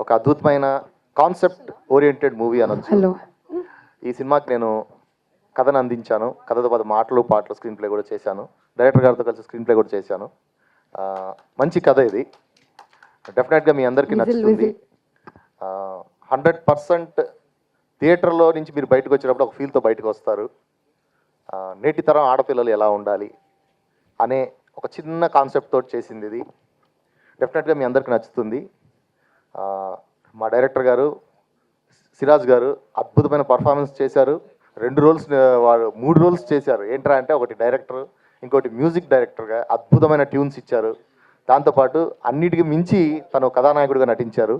ఒక అద్భుతమైన concept oriented movie అనొచ్చు. హలో. ఈ సినిమాకి నేను కథను అందించాను. కథతో పాటు మాటలు పాటలు స్క్రీన్ ప్లే కూడా చేశాను. డైరెక్టర్ గారితో కలిసి స్క్రీన్ ప్లే కూడా చేశాను. మంచి కథ ఇది. డెఫినెట్గా మీ అందరికీ నచ్చుతుంది. 100% థియేటర్లో నుంచి మీరు బయటకు వచ్చినప్పుడు ఒక ఫీల్తో బయటకు వస్తారు. నేటి తరం ఆడపిల్లలు ఎలా ఉండాలి అనే ఒక చిన్న కాన్సెప్ట్ తోటి చేసింది ఇది. డెఫినెట్గా మీ అందరికీ నచ్చుతుంది. మా డైరెక్టర్ గారు సిరాజ్ గారు అద్భుతమైన పర్ఫార్మెన్స్ చేశారు. 2 రోల్స్ వారు 3 రోల్స్ చేశారు. ఏంట్రా అంటే ఒకటి డైరెక్టర్, ఇంకోటి మ్యూజిక్ డైరెక్టర్గా అద్భుతమైన ట్యూన్స్ ఇచ్చారు. దాంతోపాటు అన్నిటికీ మించి తను కథానాయకుడిగా నటించారు.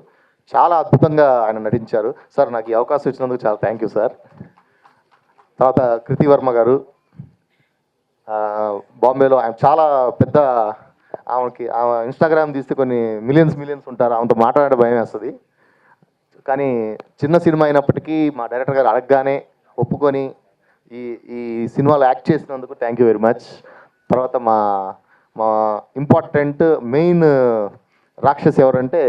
చాలా అద్భుతంగా ఆయన నటించారు. సార్ నాకు ఈ అవకాశం ఇచ్చినందుకు చాలా థ్యాంక్ యూ సార్. తర్వాత కృతి వర్మ గారు బాంబేలో ఆయన చాలా పెద్ద, ఆమెకి ఇన్స్టాగ్రామ్ తీస్తే కొన్ని మిలియన్స్ ఉంటారు. ఆమెతో మాట్లాడే భయం వేస్తుంది. కానీ చిన్న సినిమా అయినప్పటికీ మా డైరెక్టర్ గారు అడగగానే ఒప్పుకొని ఈ సినిమాలో యాక్ట్ చేసినందుకు థ్యాంక్ యూ వెరీ మచ్. తర్వాత మా మా ఇంపార్టెంట్ మెయిన్ రాక్షసి ఎవరంటే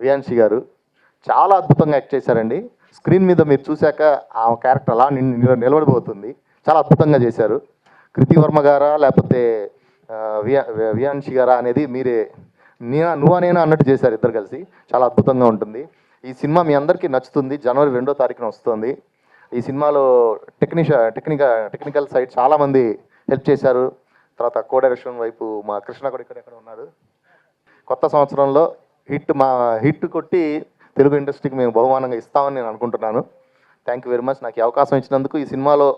వియాన్షి గారు. చాలా అద్భుతంగా యాక్ట్ చేశారండి. స్క్రీన్ మీద మీరు చూశాక ఆ క్యారెక్టర్ అలా నిలబడిపోతుంది. చాలా అద్భుతంగా చేశారు. కృతి వర్మ గారా లేకపోతే వియాన్షి గారా అనేది మీరే నువ్వా నేనా అన్నట్టు చేశారు ఇద్దరు కలిసి. చాలా అద్భుతంగా ఉంటుంది. ఈ సినిమా మీ అందరికీ నచ్చుతుంది. జనవరి 2వ తారీఖున వస్తుంది. ఈ సినిమాలో టెక్నికల్ సైడ్ చాలామంది హెల్ప్ చేశారు. తర్వాత కో డైరెక్షన్ వైపు మా కృష్ణ కూడా ఇక్కడ ఉన్నారు. కొత్త సంవత్సరంలో హిట్ కొట్టి తెలుగు ఇండస్ట్రీకి మేము బహుమానంగా ఇస్తామని నేను అనుకుంటున్నాను. Thank you very much. నాకు ఈ అవకాశం ఇచ్చినందుకు, ఈ సినిమాలో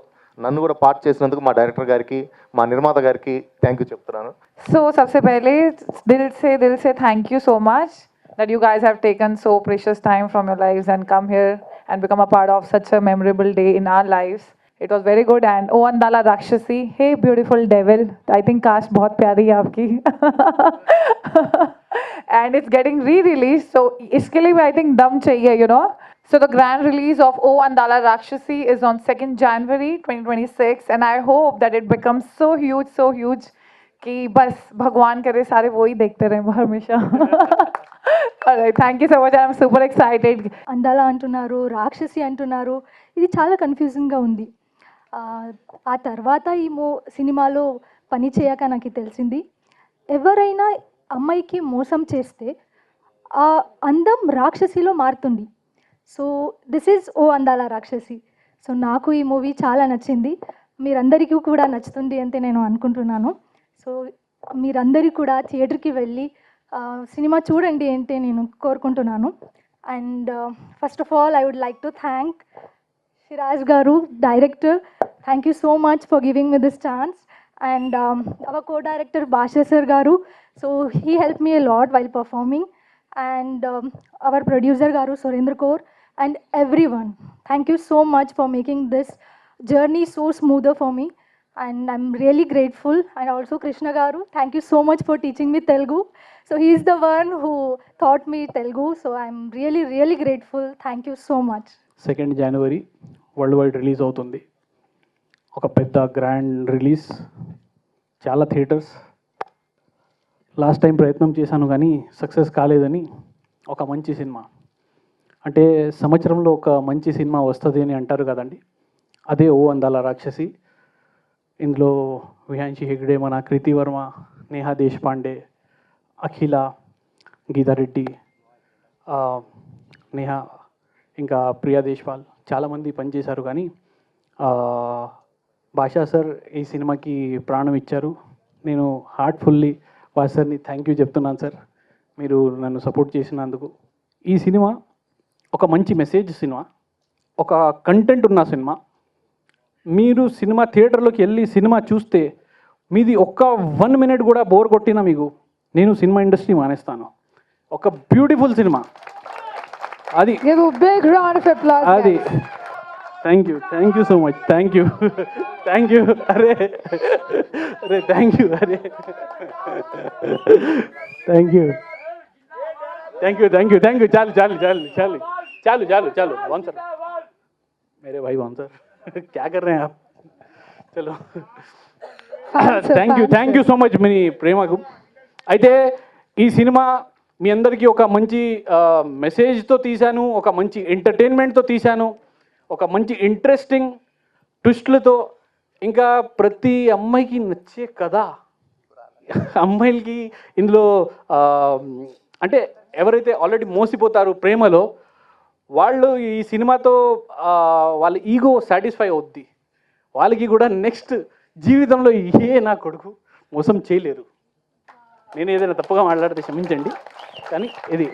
నన్ను కూడా పార్ట్ చేసినందుకు మా డైరెక్టర్ గారికి, మా నిర్మాత గారికి థ్యాంక్ యూ చెప్తున్నాను. So सबसे पहले दिल से thank you so much that you guys have taken so precious time from your lives and come here and become a part of such a memorable day in our lives. It was very good. And O Andala Rakshasi, hey beautiful devil, I think cast बहुत प्यारी है आपकी. And it's getting re-released, so इसके लिए भी I think दम चाहिए, you know. So the grand release of O Andala Rakshasi is on 2nd January 2026, and I hope that it becomes so huge कि बस भगवान करे सारे वो ही देखते रहे हमेशा. Alright, thank you so much. I'm super excited. అందాల అంటున్నారు, రాక్షసి అంటున్నారు, ఇది చాలా కన్ఫ్యూజింగ్గా ఉంది. ఆ తర్వాత ఈ సినిమాలో పని చేయక నాకు తెలిసింది, ఎవరైనా అమ్మాయికి మోసం చేస్తే ఆ అందం రాక్షసిలో మారుతుంది. సో దిస్ ఈజ్ ఓ అందాల రాక్షసి. సో నాకు ఈ మూవీ చాలా నచ్చింది. మీరందరికీ కూడా నచ్చుతుంది అంటే నేను అనుకుంటున్నాను. సో మీరందరూ కూడా థియేటర్కి వెళ్ళి సినిమా చూడండి అంటే నేను కోరుకుంటున్నాను. And first of all I would like to thank Shiraj Garu, director. Thank you so much for giving me this chance. And our co-director Basha Sir Garu. So he helped me a lot while performing. And our producer Garu Surendra Kaur and everyone. Thank you so much for making this journey so smoother for me. And I'm really grateful. And also Krishna Garu, thank you so much for teaching me Telugu. So he's the one who taught me Telugu. So I'm really grateful. Thank you so much. 2nd January world wide release అవుతుంది. ఒక పెద్ద grand release, చాలా theatres. Last time ప్రయత్నం చేశాను కానీ success కాలేదని, ఒక మంచి సినిమా అంటే సంవత్సరంలో ఒక మంచి సినిమా వస్తుంది అని అంటారు కదండి, అదే ఓ అందాల రాక్షసి. ఇందులో విహాన్షి హెగ్డే, మన కృతి వర్మ, నేహా దేశపాండే, అఖిల, గీతారెడ్డి, నేహా, ఇంకా ప్రియా దేశ్వాల్ చాలామంది పనిచేశారు. కానీ భాషా సార్ ఈ సినిమాకి ప్రాణం ఇచ్చారు. నేను హార్ట్ఫుల్లీ భాషా సార్ని థ్యాంక్ యూ చెప్తున్నాను సార్, మీరు నన్ను సపోర్ట్ చేసినందుకు. ఈ సినిమా ఒక మంచి మెసేజ్ సినిమా, ఒక కంటెంట్ ఉన్న సినిమా. మీరు సినిమా థియేటర్లోకి వెళ్ళి సినిమా చూస్తే మీది ఒక్క 1 minute కూడా బోర్ కొట్టినా మీకు నేను సినిమా ఇండస్ట్రీ మానేస్తాను. ఒక బ్యూటిఫుల్ సినిమా అది. Give a big round of applause. అది thank you so much. Thank you అరే థ్యాంక్ యూ చాలు బాన్సర్, मेरे भाई बाउंसर क्या कर रहे हैं आप? चलो థ్యాంక్ యూ సో మచ్ మీ ప్రేమకు. అయితే ఈ సినిమా మీ అందరికీ ఒక మంచి మెసేజ్తో తీశాను, ఒక మంచి ఎంటర్టైన్మెంట్తో తీశాను, ఒక మంచి ఇంట్రెస్టింగ్ ట్విస్ట్లతో, ఇంకా ప్రతి అమ్మాయికి నచ్చే కథ. అమ్మాయిలకి ఇందులో అంటే ఎవరైతే ఆల్రెడీ మోసిపోతారో ప్రేమలో, వాళ్ళు ఈ సినిమాతో వాళ్ళ ఈగో సాటిస్ఫై అవుద్ది. వాళ్ళకి కూడా నెక్స్ట్ జీవితంలో నా కొడుకు మోసం చేయలేరు. నేను ఏదైనా తప్పుగా మాట్లాడితే క్షమించండి, కానీ ఇది